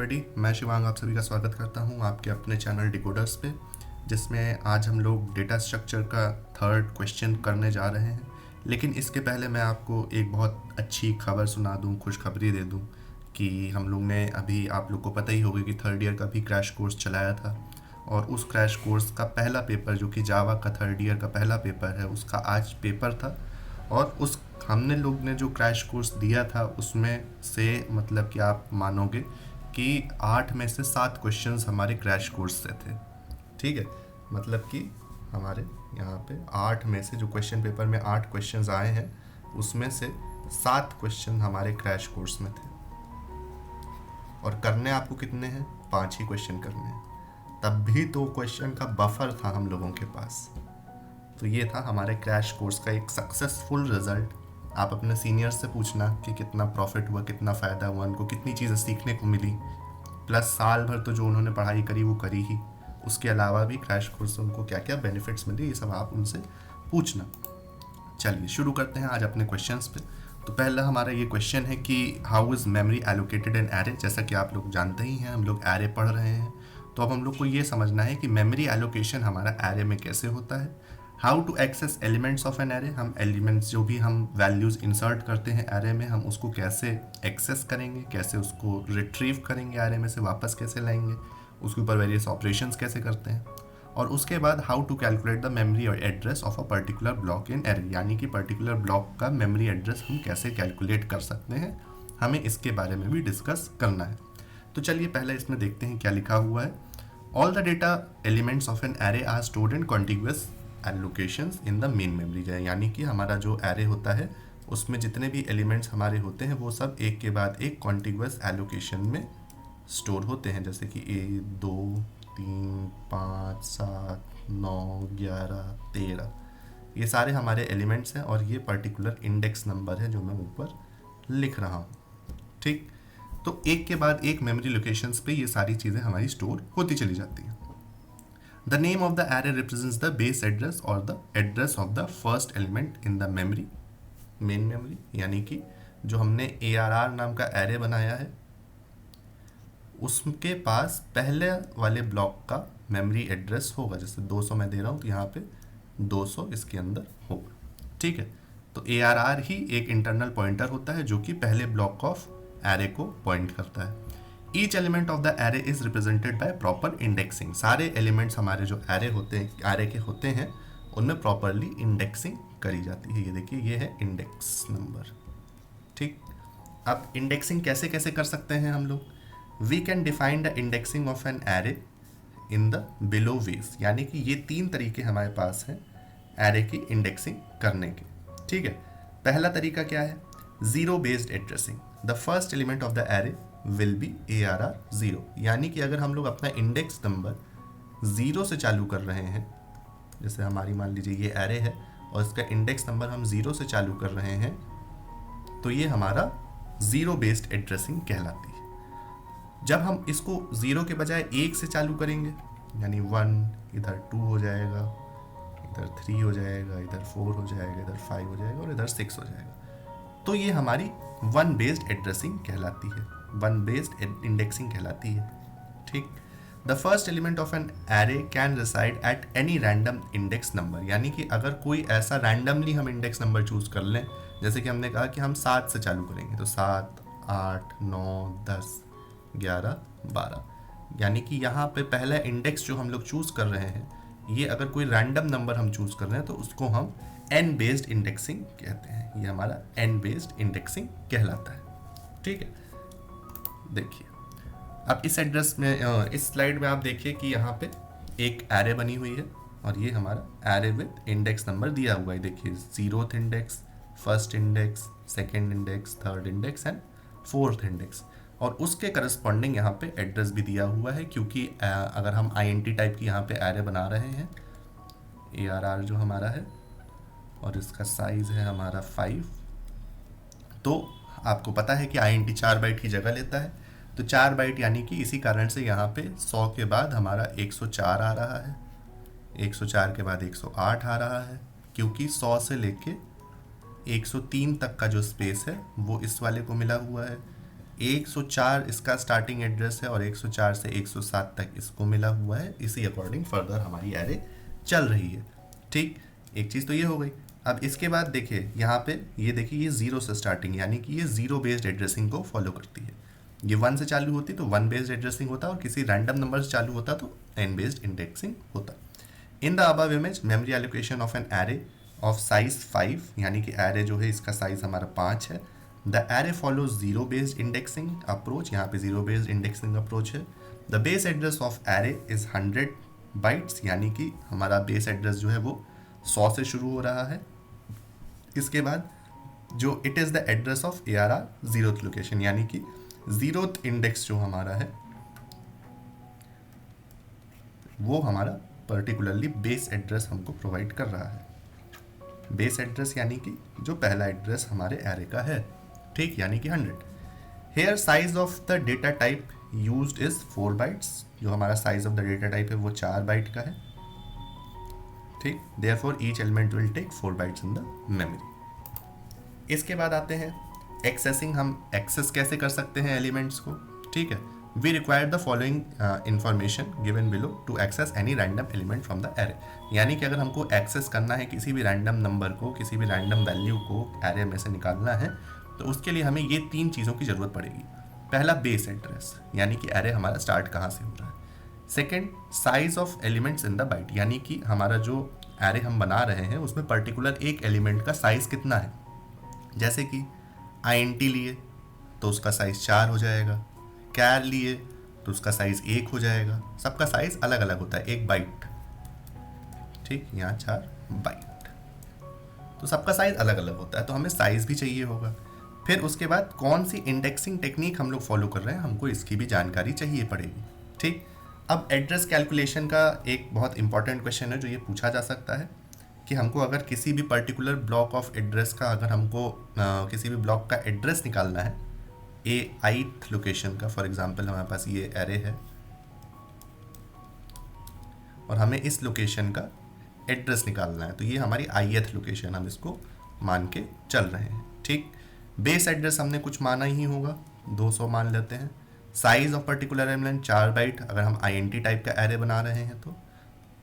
Everybody, मैं शिवांग आप सभी का स्वागत करता हूं आपके अपने चैनल डिकोडर्स पे, जिसमें आज हम लोग डेटा स्ट्रक्चर का थर्ड क्वेश्चन करने जा रहे हैं। लेकिन इसके पहले मैं आपको एक बहुत अच्छी खबर सुना दूं, खुशखबरी दे दूं कि हम लोग ने अभी, आप लोग को पता ही होगा कि थर्ड ईयर का भी क्रैश कोर्स चलाया था, और उस क्रैश कोर्स का पहला पेपर जो कि जावा का थर्ड ईयर का पहला पेपर है, उसका आज पेपर था। और उस हमने लोग ने जो क्रैश कोर्स दिया था उसमें से मतलब कि आप मानोगे कि 8 में से 7 क्वेश्चंस हमारे क्रैश कोर्स से थे। ठीक है, मतलब कि हमारे यहाँ पे 8 में से, जो क्वेश्चन पेपर में 8 क्वेश्चंस आए हैं उसमें से 7 क्वेश्चन हमारे क्रैश कोर्स में थे। और करने आपको कितने हैं? 5 ही क्वेश्चन करने हैं। तब भी 2 क्वेश्चन का बफर था हम लोगों के पास। तो ये था हमारे क्रैश कोर्स का एक सक्सेसफुल रिजल्ट। आप अपने सीनियर्स से पूछना कि कितना प्रॉफिट हुआ, कितना फ़ायदा हुआ, उनको कितनी चीज़ें सीखने को मिली, प्लस साल भर तो जो उन्होंने पढ़ाई करी वो करी ही, उसके अलावा भी क्रैश कोर्स से उनको क्या क्या बेनिफिट्स मिले, ये सब आप उनसे पूछना। चलिए शुरू करते हैं आज अपने क्वेश्चंस पे। तो पहला हमारा ये क्वेश्चन है कि how is memory allocated in array. जैसा कि आप लोग जानते ही हैं, हम लोग एरे पढ़ रहे हैं, तो अब हम लोग को ये समझना है कि मेमोरी एलोकेशन हमारा एरे में कैसे होता है। How to access elements of an array, हम एलिमेंट्स जो भी हम वैल्यूज़ इंसर्ट करते हैं एरे में, हम उसको कैसे एक्सेस करेंगे, कैसे उसको रिट्रीव करेंगे, एरे में से वापस कैसे लाएंगे, उसके ऊपर वेरियस ऑपरेशंस कैसे करते हैं। और उसके बाद how to calculate the memory और address of a particular block in array, यानी कि पर्टिकुलर ब्लॉक का मेमोरी एड्रेस हम कैसे कैलकुलेट कर सकते हैं, हमें इसके बारे में भी डिस्कस करना है। तो चलिए पहले इसमें देखते हैं क्या लिखा हुआ है। All the data elements of an array are stored in contiguous allocations in the main memory, यानी कि हमारा जो एरे होता है उसमें जितने भी एलिमेंट्स हमारे होते हैं वो सब एक के बाद एक कॉन्टिग्यूअस एलोकेशन में स्टोर होते हैं, जैसे कि 1 2 3 5 7 9 11 13, ये सारे हमारे एलिमेंट्स हैं और ये पर्टिकुलर इंडेक्स नंबर है जो मैं ऊपर लिख रहा हूँ। ठीक, तो एक के बाद एक मेमोरी लोकेशंस पे ये सारी चीज़ें हमारी स्टोर होती चली जाती हैं। The name of the array represents the base address or the address of the first element in the memory, main memory, यानी कि जो हमने ARR नाम का array बनाया है उसके पास पहले वाले ब्लॉक का मेमोरी एड्रेस होगा। जैसे 200 मैं दे रहा हूँ तो यहाँ पे 200 इसके अंदर होगा। ठीक है, तो ARR ही एक इंटरनल पॉइंटर होता है जो कि पहले ब्लॉक ऑफ एरे को पॉइंट करता है। Each element of the array is represented by proper indexing, सारे एलिमेंट्स हमारे जो एरे होते हैं, एरे के होते हैं, उनमें प्रॉपरली इंडेक्सिंग करी जाती है। ये देखिए, ये है इंडेक्स नंबर। ठीक, अब इंडेक्सिंग कैसे कैसे कर सकते हैं हम लोग? We can define the indexing of an array in the below ways, यानी कि ये 3 तरीके हमारे पास हैं एरे की इंडेक्सिंग करने के। ठीक है, पहला तरीका क्या है? Zero based addressing. The first element of the array will be ARR 0, यानी कि अगर हम लोग अपना इंडेक्स नंबर 0 से चालू कर रहे हैं, जैसे हमारी मान लीजिए ये एरे है और इसका इंडेक्स नंबर हम 0 से चालू कर रहे हैं, तो ये हमारा जीरो बेस्ड एड्रेसिंग कहलाती है। जब हम इसको 0 के बजाय 1 से चालू करेंगे, यानी 1, इधर 2 हो जाएगा, इधर 3 हो जाएगा, इधर 4 हो जाएगा, इधर 5 हो जाएगा और इधर 6 हो जाएगा, तो ये हमारी वन बेस्ड एड्रेसिंग कहलाती है, वन बेस्ड इंडेक्सिंग कहलाती है। ठीक, the first element of an array can reside at any random index number, यानी कि अगर कोई ऐसा रैंडमली हम इंडेक्स नंबर चूज कर लें, जैसे कि हमने कहा कि हम 7 से चालू करेंगे, तो 7 8 9 10 11 12, यानी कि यहाँ पे पहला इंडेक्स जो हम लोग चूज कर रहे हैं, ये अगर कोई रैंडम नंबर हम चूज कर रहे हैं तो उसको हम एन बेस्ड इंडेक्सिंग कहते हैं। ये हमारा एन बेस्ड इंडेक्सिंग कहलाता है। ठीक है, देखिए अब इस एड्रेस में, इस स्लाइड में आप देखिए कि यहाँ पे एक एरे बनी हुई है और ये हमारा एरे विद इंडेक्स नंबर दिया हुआ है। देखिए, 0th index, first index, second index, third index and 4th index, और उसके करस्पॉन्डिंग यहाँ पे एड्रेस भी दिया हुआ है, क्योंकि अगर हम INT टाइप की यहाँ पे एरे बना रहे हैं, ARR जो हमारा है और इसका साइज है हमारा 5, तो आपको पता है कि INT 4 बाइट की जगह लेता है, तो 4 बाइट, यानी कि इसी कारण से यहाँ पे 100 के बाद हमारा 104 आ रहा है, 104 के बाद 108 आ रहा है, क्योंकि 100 से लेके 103 तक का जो स्पेस है वो इस वाले को मिला हुआ है, 104 इसका स्टार्टिंग एड्रेस है और 104 से 107 तक इसको मिला हुआ है। इसी अकॉर्डिंग फर्दर हमारी एरे चल रही है। ठीक, एक चीज़ तो ये हो गई। अब इसके बाद देखिए यहाँ पे, ये देखिए ये 0 से स्टार्टिंग, यानी कि ये 0 बेस्ड एड्रेसिंग को फॉलो करती है। ये 1 से चालू होती तो 1 बेस्ड एड्रेसिंग होता, और किसी रैंडम नंबर से चालू होता तो n बेस्ड इंडेक्सिंग होता। In the above image memory allocation of an array of size 5, यानी कि एरे जो है इसका साइज हमारा 5 है। The array follows 0 based indexing approach, यहाँ पे 0 बेस्ड इंडेक्सिंग अप्रोच है। The base address of array is 100 bytes, यानी कि हमारा बेस एड्रेस जो है वो 100 से शुरू हो रहा है। इसके बाद जो it is the address of ARR 0th location, यानी कि 0th इंडेक्स जो हमारा है वो हमारा पर्टिकुलरली बेस एड्रेस हमको प्रोवाइड कर रहा है। बेस एड्रेस यानी कि जो पहला एड्रेस हमारे एरे का है। ठीक, यानी कि 100। Here size of the data type used is 4 bytes, जो हमारा size of the data type है वो 4 बाइट का है। ठीक, therefore each element will take 4 bytes in the memory. इसके बाद आते हैं एक्सेसिंग। हम एक्सेस कैसे कर सकते हैं एलिमेंट्स को। ठीक है, we require the following information given below to access any random element from the array, यानी कि अगर हमको एक्सेस करना है किसी भी रैंडम नंबर को, किसी भी रैंडम वैल्यू को एरे में से निकालना है, तो उसके लिए हमें ये 3 चीज़ों की ज़रूरत पड़ेगी। पहला बेस एड्रेस, यानी कि एरे हमारा स्टार्ट कहाँ से हो रहा है। Second, size of elements in the byte, यानी कि हमारा जो एरे हम बना रहे हैं उसमें पर्टिकुलर एक एलिमेंट का साइज कितना है। जैसे कि INT लिए तो उसका साइज 4 हो जाएगा, कैर लिए तो उसका साइज 1 हो जाएगा। सबका साइज अलग अलग होता है, 1 बाइट। ठीक, यहाँ 4 बाइट, तो सबका साइज अलग अलग होता है, तो हमें साइज भी चाहिए होगा। फिर उसके बाद कौन सी इंडेक्सिंग टेक्निक हम लोग फॉलो कर रहे हैं, हमको इसकी भी जानकारी चाहिए पड़ेगी। ठीक, अब एड्रेस कैलकुलेशन का एक बहुत इंपॉर्टेंट क्वेश्चन है जो ये पूछा जा सकता है कि हमको अगर किसी भी पर्टिकुलर ब्लॉक ऑफ एड्रेस का, अगर हमको किसी भी ब्लॉक का एड्रेस निकालना है ith लोकेशन का, फॉर एग्जांपल हमारे पास ये एरे है और हमें इस लोकेशन का एड्रेस निकालना है, तो ये हमारी ith लोकेशन हम इसको मान के चल रहे हैं। ठीक, बेस एड्रेस हमने कुछ माना ही होगा, 200 मान लेते हैं। Size of particular element 4 byte, अगर हम INT टाइप का एरे बना रहे हैं तो।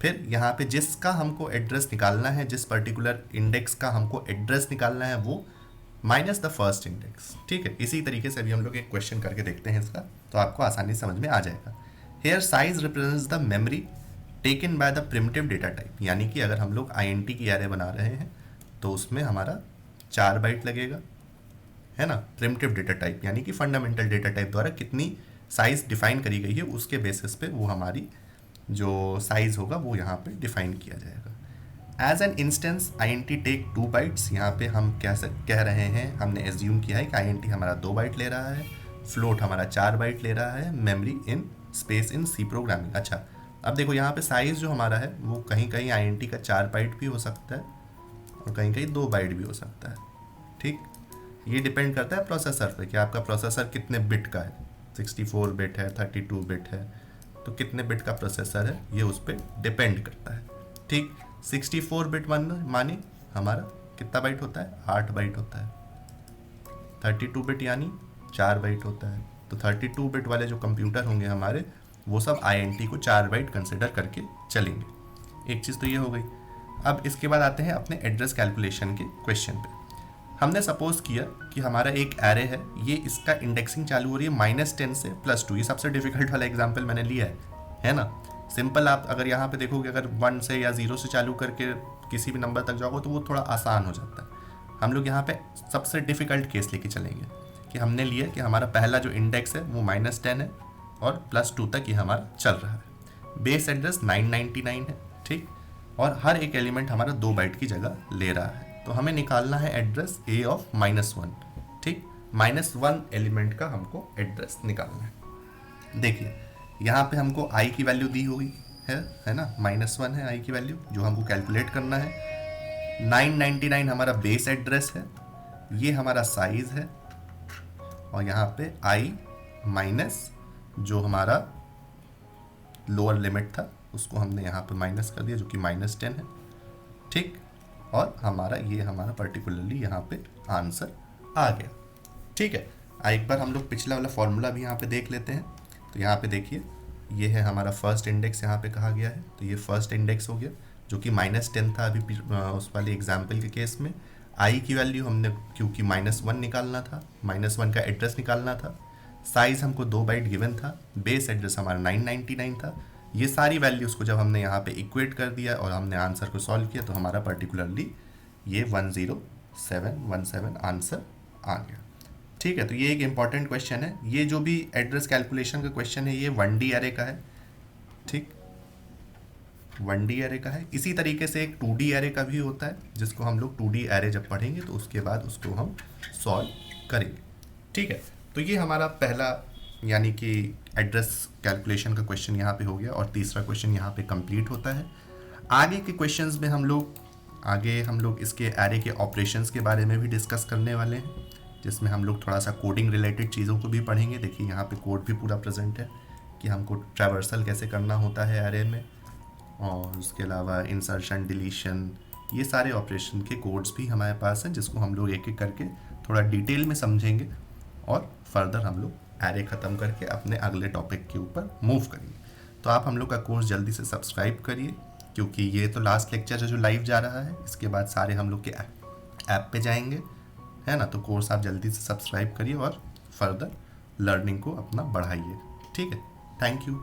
फिर यहाँ पे जिसका हमको एड्रेस निकालना है, जिस पर्टिकुलर इंडेक्स का हमको एड्रेस निकालना है वो माइनस द फर्स्ट इंडेक्स। ठीक है, इसी तरीके से अभी हम लोग एक क्वेश्चन करके देखते हैं इसका, तो आपको आसानी समझ में आ जाएगा। Here size represents the memory taken by the primitive data type, यानी कि अगर हम लोग INT की एरे बना रहे हैं तो उसमें हमारा 4 बाइट लगेगा, है ना। प्रिमिटिव डेटा टाइप यानी कि फंडामेंटल डेटा टाइप द्वारा कितनी साइज डिफाइन करी गई है उसके बेसिस पे वो हमारी जो साइज होगा वो यहाँ पे डिफाइन किया जाएगा। As an instance INT take 2 bytes, यहाँ पे हम कह रहे हैं, हमने एज्यूम किया है कि INT हमारा 2 बाइट ले रहा है, फ्लोट हमारा 4 बाइट ले रहा है, memory in space in C programming. अच्छा, अब देखो यहाँ पे साइज जो हमारा है वो कहीं कहीं INT का 4 बाइट भी हो सकता है और कहीं कहीं 2 बाइट भी हो सकता है। ठीक, ये डिपेंड करता है प्रोसेसर पे कि आपका प्रोसेसर कितने बिट का है, 64 बिट है, 32 बिट है, तो कितने बिट का प्रोसेसर है ये उस पर डिपेंड करता है। ठीक, 64 बिट मानी हमारा कितना बाइट होता है, 8 बाइट होता है। 32 बिट यानी 4 बाइट होता है, तो 32 बिट वाले जो कंप्यूटर होंगे हमारे वो सब INT को 4 बाइट कंसिडर करके चलेंगे। एक चीज़ तो ये हो गई। अब इसके बाद आते हैं अपने एड्रेस कैलकुलेशन के क्वेश्चन पे। हमने सपोज किया कि हमारा एक एरे है, ये इसका इंडेक्सिंग चालू हो रही है -10 से +2। ये सबसे डिफिकल्ट वाला एग्जांपल मैंने लिया है ना। सिंपल आप अगर यहाँ पे देखोगे, अगर 1 से या 0 से चालू करके किसी भी नंबर तक जाओगे तो वो थोड़ा आसान हो जाता है। हम लोग यहाँ पे सबसे डिफिकल्ट केस लेके चलेंगे कि हमने लिया कि हमारा पहला जो इंडेक्स है वो -10 है और +2 तक ये हमारा चल रहा है। बेस एड्रेस 999 है। ठीक, और हर एक एलिमेंट हमारा 2 बाइट की जगह ले रहा है, तो हमें निकालना है एड्रेस A ऑफ -1। ठीक, -1 एलिमेंट का हमको एड्रेस निकालना है। देखिए यहाँ पे हमको I की वैल्यू दी हुई है ना, -1 है I की वैल्यू जो हमको कैलकुलेट करना है। 999 हमारा बेस एड्रेस है, ये हमारा साइज है, और यहाँ पे I माइनस जो हमारा लोअर लिमिट था उसको हमने यहाँ पे माइनस कर दिया जो कि -10 है। ठीक, और हमारा ये हमारा पर्टिकुलरली यहाँ पे आंसर आ गया। ठीक है, एक बार हम लोग पिछला वाला फॉर्मूला भी यहाँ पे देख लेते हैं। तो यहाँ पे देखिए, ये है हमारा फर्स्ट इंडेक्स यहाँ पे कहा गया है, तो ये फर्स्ट इंडेक्स हो गया जो कि -10 था अभी उस वाले एग्जाम्पल के केस में। आई की वैल्यू हमने क्योंकि -1 निकालना था, -1 का एड्रेस निकालना था, साइज़ हमको 2 बाइट गिवन था, बेस एड्रेस हमारा 999 था। ये सारी वैल्यूज़ को जब हमने यहाँ पे इक्वेट कर दिया और हमने आंसर को सॉल्व किया तो हमारा पर्टिकुलरली ये 10717 आंसर आ गया। ठीक है, तो ये एक इम्पॉर्टेंट क्वेश्चन है। ये जो भी एड्रेस कैलकुलेशन का क्वेश्चन है ये 1D एरे का है। ठीक, 1D एरे का है। इसी तरीके से एक 2D एरे का भी होता है, जिसको हम लोग 2D एरे जब पढ़ेंगे तो उसके बाद उसको हम सॉल्व करेंगे। ठीक है, तो ये हमारा पहला यानी कि एड्रेस कैलकुलेशन का क्वेश्चन यहाँ पे हो गया और तीसरा क्वेश्चन यहाँ पे कंप्लीट होता है। आगे के क्वेश्चंस में हम लोग इसके एरे के ऑपरेशंस के बारे में भी डिस्कस करने वाले हैं, जिसमें हम लोग थोड़ा सा कोडिंग रिलेटेड चीज़ों को भी पढ़ेंगे। देखिए यहाँ पे कोड भी पूरा प्रेजेंट है कि हमको ट्रैवर्सल कैसे करना होता है एरे में, और उसके अलावा इंसर्शन, डिलीशन, ये सारे ऑपरेशन के कोड्स भी हमारे पास हैं, जिसको हम लोग एक एक करके थोड़ा डिटेल में समझेंगे और फर्दर हम लोग एरे ख़त्म करके अपने अगले टॉपिक के ऊपर मूव करेंगे। तो आप हम लोग का कोर्स जल्दी से सब्सक्राइब करिए, क्योंकि ये तो लास्ट लेक्चर है जो लाइव जा रहा है। इसके बाद सारे हम लोग के ऐप पे जाएंगे, है ना। तो कोर्स आप जल्दी से सब्सक्राइब करिए और फर्दर लर्निंग को अपना बढ़ाइए। ठीक है, थैंक यू।